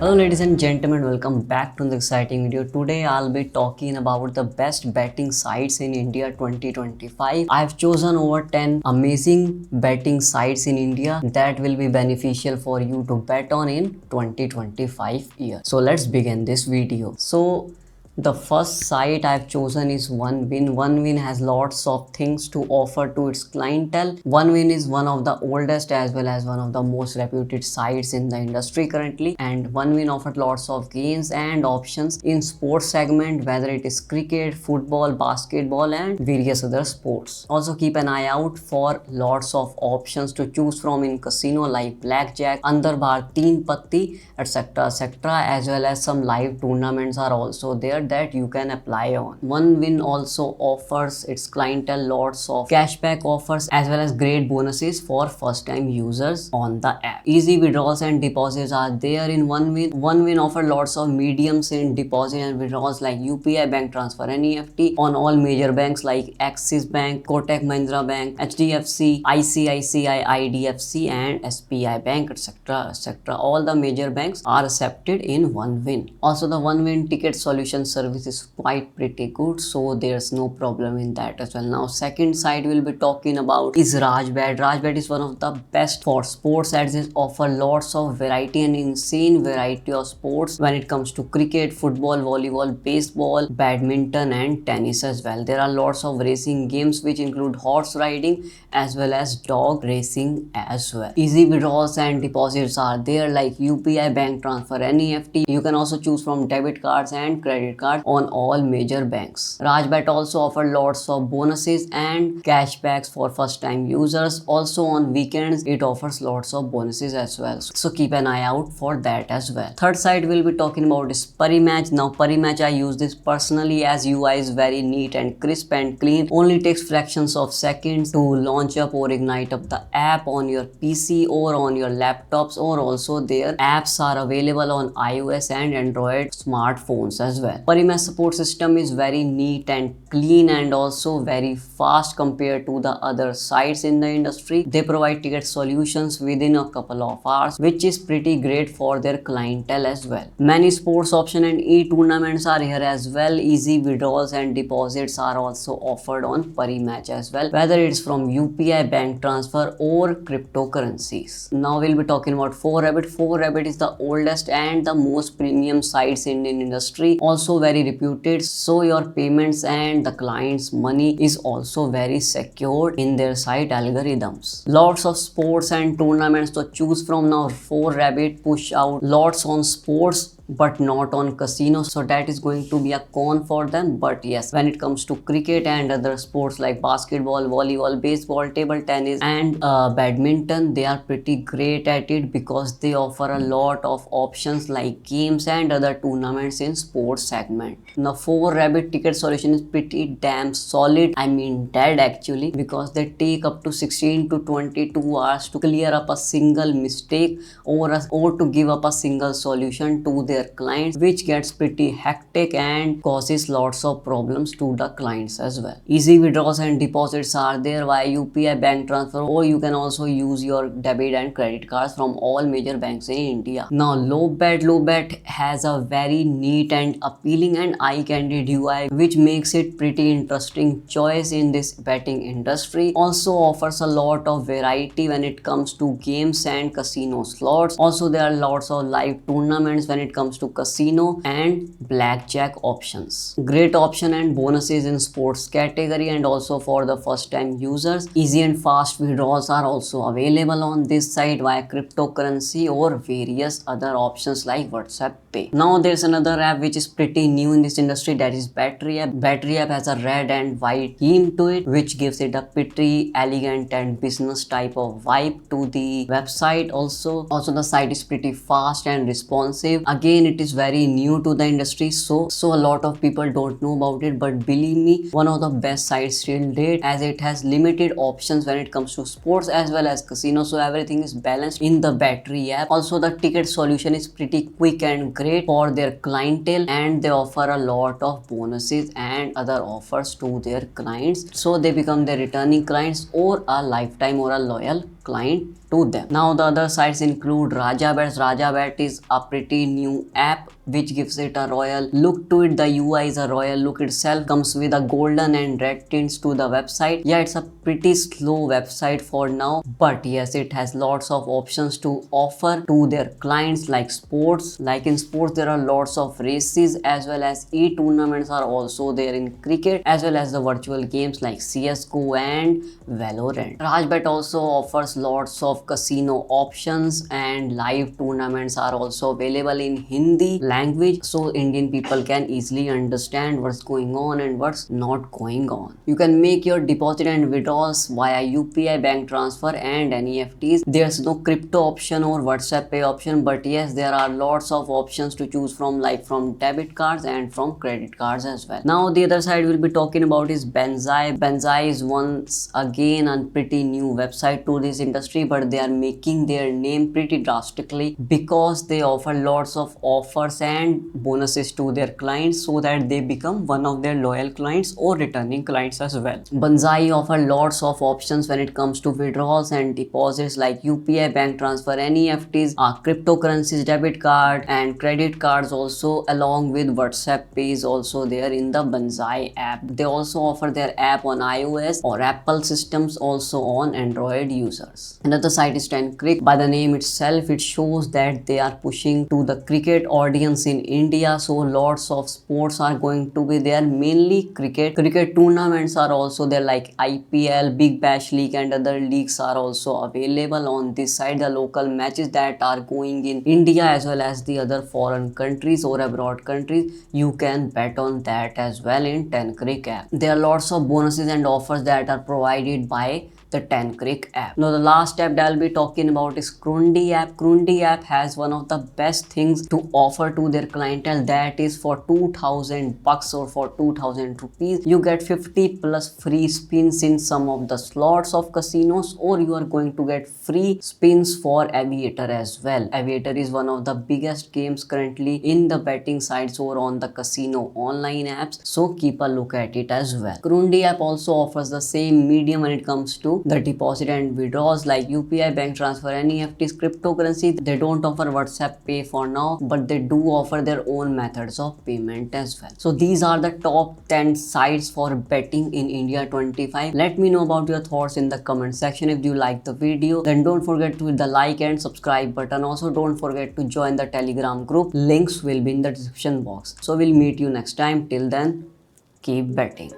Hello ladies and gentlemen, welcome back to the exciting video. Today I'll be talking about the best betting sites in India 2025. I've chosen over 10 amazing betting sites in India that will be beneficial for you to bet on in 2025 year. So let's begin this video. The first site I've chosen is OneWin. OneWin has lots of things to offer to its clientele. OneWin is one of the oldest as well as one of the most reputed sites in the industry currently, and OneWin offers lots of games and options in sports segment, whether it is cricket, football, basketball and various other sports. Also keep an eye out for lots of options to choose from in casino like blackjack, under bar, teen patti, etc., as well as some live tournaments are also there that you can apply on. OneWin also offers its clientele lots of cashback offers as well as great bonuses for first time users on the app. Easy withdrawals and deposits are there in OneWin. OneWin offers lots of mediums in deposit and withdrawals like UPI bank transfer, NEFT on all major banks like Axis Bank, Kotak Mahindra Bank, HDFC, ICICI, IDFC and SBI Bank, etc. All the major banks are accepted in OneWin. Also the OneWin ticket solution service is quite pretty good, so there's no problem in that as well. Now second site we'll be talking about is Rajbet. Rajbet is one of the best for sports as it offer lots of variety and insane variety of sports when it comes to cricket, football, volleyball, baseball, badminton and tennis as well. There are lots of racing games which include horse riding as well as dog racing as well. Easy withdrawals and deposits are there like UPI bank transfer, NEFT. You can also choose from debit cards and credit cards on all major banks. Rajbet also offer lots of bonuses and cashbacks for first time users. Also on weekends it offers lots of bonuses as well, so keep an eye out for that as well. Third site we'll be talking about is Parimatch. Now Parimatch, I use this personally as UI is very neat and crisp and clean. Only takes fractions of seconds to launch up or ignite up the app on your PC or on your laptops, or also their apps are available on iOS and Android smartphones as well. Parimatch support system is very neat and clean and also very fast compared to the other sites in the industry. They provide ticket solutions within a couple of hours, which is pretty great for their clientele as well. Many sports option and e-tournaments are here as well. Easy withdrawals and deposits are also offered on Parimatch as well, whether it's from UPI bank transfer or cryptocurrencies. Now we'll be talking about 4Rabbit. 4Rabbit is the oldest and the most premium sites in Indian industry, also very reputed, so your payments and the client's money is also very secure in their site algorithms. Lots of sports and tournaments to choose from. Now 4Rabbit push out lots on sports but not on casino, so that is going to be a con for them. But yes, when it comes to cricket and other sports like basketball, volleyball, baseball, table tennis and badminton, they are pretty great at it because they offer a lot of options like games and other tournaments in sports segment. Now 4Rabbit ticket solution is pretty damn solid, I mean dead actually, because they take up to 16 to 22 hours to clear up a single mistake or to give up a single solution to their clients, which gets pretty hectic and causes lots of problems to the clients as well. Easy withdrawals and deposits are there via UPI bank transfer, or you can also use your debit and credit cards from all major banks in India. Now Lobet has a very neat and appealing and eye-candy UI, which makes it pretty interesting choice in this betting industry. Also offers a lot of variety when it comes to games and casino slots. Also there are lots of live tournaments when it comes to casino and blackjack options. Great option and bonuses in sports category and also for the first time users. Easy and fast withdrawals are also available on this site via cryptocurrency or various other options like WhatsApp Pay. Now there's another app which is pretty new in this industry, that is Battery app. Battery app has a red and white theme to it, which gives it a pretty elegant and business type of vibe to the website. Also the site is pretty fast and responsive. Again, it is very new to the industry, so a lot of people don't know about it, but believe me, one of the best sites till date, as it has limited options when it comes to sports as well as casino, so everything is balanced in the Battery app. Also the ticket solution is pretty quick and great for their clientele, and they offer a lot of bonuses and other offers to their clients, so they become their returning clients or a lifetime or a loyal client to them. Now the other sites include Rajabet. Rajabet is a pretty new app which gives it a royal look to it. The UI is a royal look itself, comes with a golden and red tints to the website. Yeah, it's a pretty slow website for now, but yes, it has lots of options to offer to their clients, like sports. Like in sports, there are lots of races as well as e-tournaments are also there in cricket, as well as the virtual games like CSGO and Valorant. Rajbet also offers lots of casino options, and live tournaments are also available in Hindi language, so Indian people can easily understand what's going on and what's not going on. You can make your deposit and withdrawals via UPI, bank transfer and NEFTs. There's no crypto option or WhatsApp Pay option, but yes, there are lots of options to choose from, like from debit cards and from credit cards as well. Now the other side we'll be talking about is Banzai. Banzai is once again a pretty new website to this industry, but they are making their name pretty drastically because they offer lots of offers and bonuses to their clients so that they become one of their loyal clients or returning clients as well. Banzai offer lots of options when it comes to withdrawals and deposits, like UPI, bank transfer, NEFTs, cryptocurrencies, debit card and credit cards also, along with WhatsApp Pay is also there in the Banzai app. They also offer their app on iOS or Apple systems, also on Android users. Another site is 10crick. By the name itself, it shows that they are pushing to the cricket audience in India, so lots of sports are going to be there, mainly cricket tournaments are also there, like IPL, Big Bash League and other leagues are also available on this site. The local matches that are going in India as well as the other foreign countries or abroad countries, you can bet on that as well in 10crick app. There are lots of bonuses and offers that are provided by the 10crick app. Now the last app that I'll be talking about is Krundi app. Krundi app has one of the best things to offer to their clientele, that is for 2000 bucks or for 2000 rupees you get 50 plus free spins in some of the slots of casinos, or you are going to get free spins for Aviator as well. Aviator is one of the biggest games currently in the betting sites or on the casino online apps, so keep a look at it as well. Krundi app also offers the same medium when it comes to the deposit and withdrawals, like UPI, bank transfer, NEFTs, cryptocurrency. They don't offer WhatsApp Pay for now, but they do offer their own methods of payment as well. So these are the top 10 sites for betting in India 25. Let me know about your thoughts in the comment section. If you like the video, then don't forget to hit the like and subscribe button. Also don't forget to join the Telegram group. Links will be in the description box. So we'll meet you next time. Till then, keep betting.